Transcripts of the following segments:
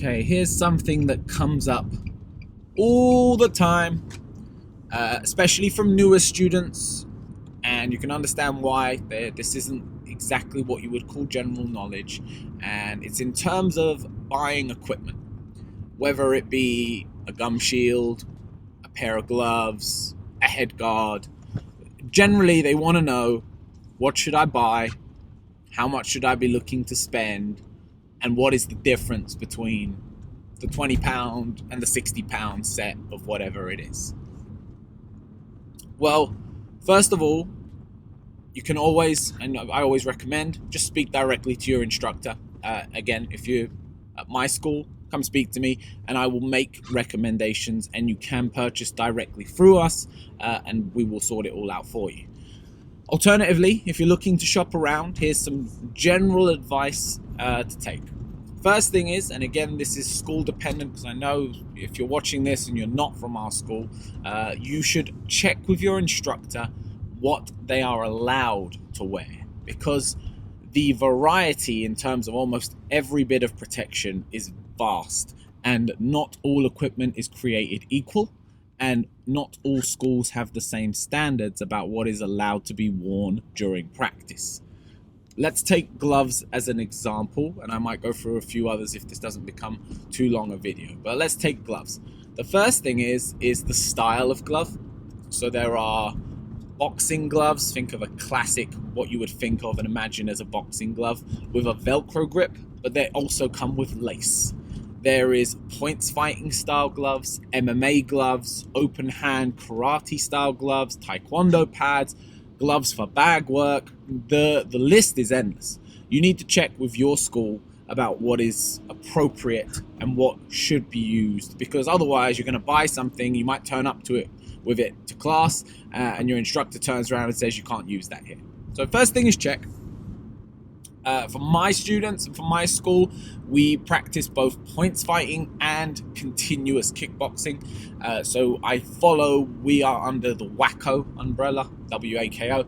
Okay, here's something that comes up all the time, especially from newer students, and you can understand why. This isn't exactly what you would call general knowledge, and it's in terms of buying equipment, whether it be a gum shield, a pair of gloves, a head guard. Generally, they want to know, what should I buy, how much should I be looking to spend, and what is the difference between the £20 and the £60 set of whatever it is. Well, first of all, you can always, and I always recommend, just speak directly to your instructor. Again, if you're at my school, come speak to me and I will make recommendations, and you can purchase directly through us, and we will sort it all out for you. Alternatively, if you're looking to shop around, here's some general advice to take. First thing is, and again, this is school dependent, because I know if you're watching this and you're not from our school, you should check with your instructor what they are allowed to wear, because the variety in terms of almost every bit of protection is vast, and not all equipment is created equal, and not all schools have the same standards about what is allowed to be worn during practice. Let's take gloves as an example, and I might go through a few others if this doesn't become too long a video, but let's take gloves. The first thing is the style of glove. So there are boxing gloves. Think of a classic, what you would think of and imagine as a boxing glove, with a Velcro grip, but they also come with lace. There is points fighting style gloves, MMA gloves, open hand karate style gloves, taekwondo pads, gloves for bag work. The list is endless. You need to check with your school about what is appropriate and what should be used, because otherwise you're going to buy something, you might turn up to it with it to class, and your instructor turns around and says you can't use that here. So first thing is check. For my students and for my school, we practice both points fighting and continuous kickboxing. So we are under the WACO umbrella, WAKO,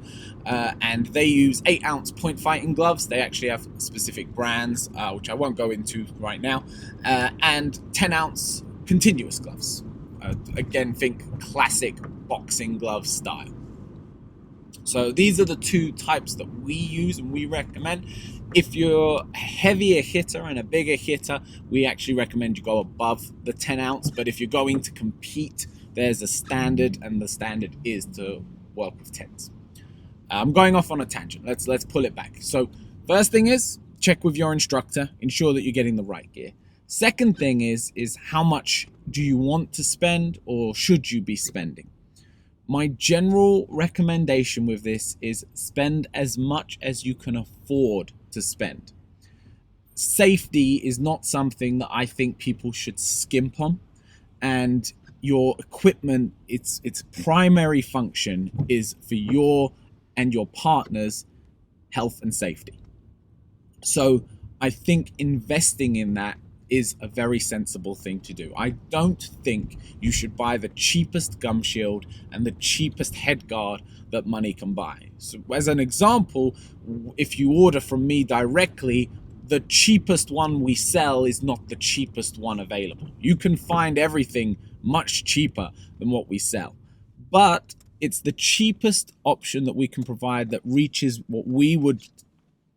and they use 8-ounce point fighting gloves. They actually have specific brands, which I won't go into right now, and 10-ounce continuous gloves. Again, think classic boxing glove style. So these are the two types that we use and we recommend. If you're a heavier hitter and a bigger hitter, we actually recommend you go above the 10-ounce. But if you're going to compete, there's a standard, and the standard is to work with 10s. I'm going off on a tangent. Let's pull it back. So first thing is, check with your instructor, ensure that you're getting the right gear. Second thing is how much do you want to spend, or should you be spending? My general recommendation with this is spend as much as you can afford to spend. Safety is not something that I think people should skimp on, and your equipment, its primary function is for your and your partner's health and safety. So I think investing in that is a very sensible thing to do. I don't think you should buy the cheapest gum shield and the cheapest head guard that money can buy. So as an example, if you order from me directly, the cheapest one we sell is not the cheapest one available. You can find everything much cheaper than what we sell, but it's the cheapest option that we can provide that reaches what we would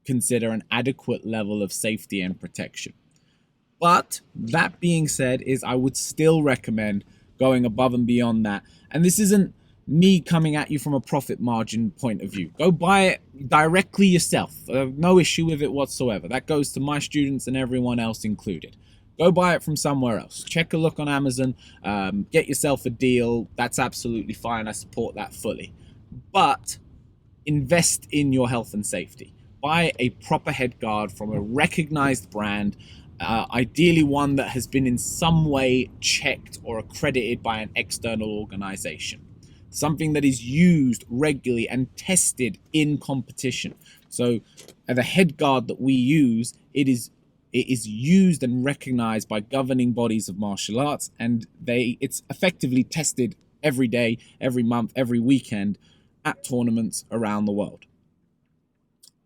consider an adequate level of safety and protection. But that being said, I would still recommend going above and beyond that. And this isn't me coming at you from a profit margin point of view. Go buy it directly yourself. No issue with it whatsoever. That goes to my students and everyone else included. Go buy it from somewhere else. Check a look on Amazon. Get yourself a deal. That's absolutely fine. I support that fully. But invest in your health and safety. Buy a proper head guard from a recognized brand. Ideally one that has been in some way checked or accredited by an external organization. Something that is used regularly and tested in competition. So the head guard that we use, it is used and recognized by governing bodies of martial arts, and it's effectively tested every day, every month, every weekend at tournaments around the world.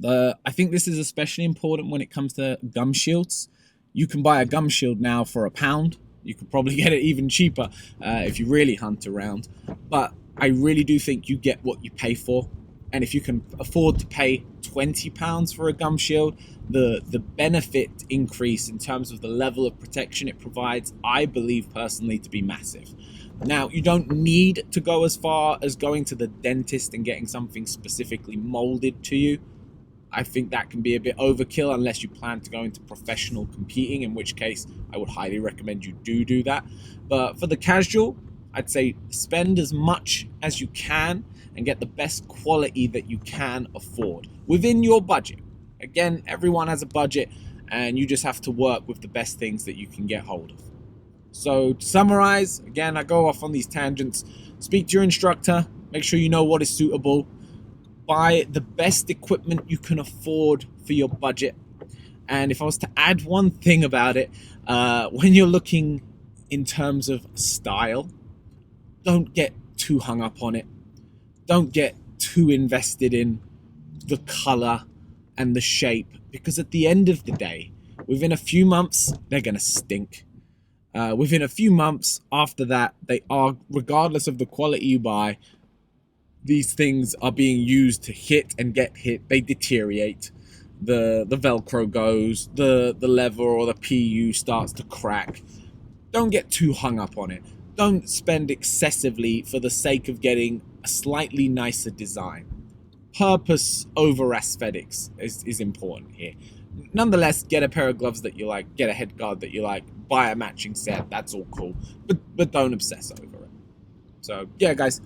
I think this is especially important when it comes to gum shields. You can buy a gum shield now for £1. You could probably get it even cheaper if you really hunt around. But I really do think you get what you pay for. And if you can afford to pay £20 for a gum shield, the benefit increase in terms of the level of protection it provides, I believe personally to be massive. Now, you don't need to go as far as going to the dentist and getting something specifically molded to you. I think that can be a bit overkill unless you plan to go into professional competing, in which case I would highly recommend you do that. But for the casual, I'd say spend as much as you can and get the best quality that you can afford within your budget. Again, everyone has a budget and you just have to work with the best things that you can get hold of. So to summarize, again, I go off on these tangents. Speak to your instructor, make sure you know what is suitable. Buy the best equipment you can afford for your budget. And if I was to add one thing about it, when you're looking in terms of style, don't get too hung up on it. Don't get too invested in the color and the shape, because at the end of the day, within a few months, they're going to stink. Within a few months after that, they are, regardless of the quality you buy, these things are being used to hit and get hit. They deteriorate. The Velcro goes, the lever or the PU starts to crack. Don't get too hung up on it. Don't spend excessively for the sake of getting a slightly nicer design. Purpose over aesthetics is important here. Nonetheless, get a pair of gloves that you like, get a head guard that you like, buy a matching set, that's all cool. But don't obsess over it. So yeah, guys,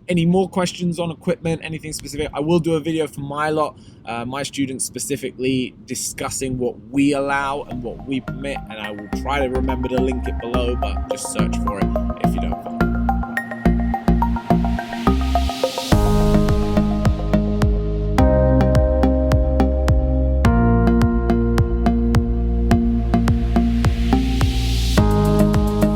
any more questions on equipment, anything specific, I will do a video for my lot, my students specifically, discussing what we allow and what we permit, and I will try to remember to link it below, but just search for it if you don't find it.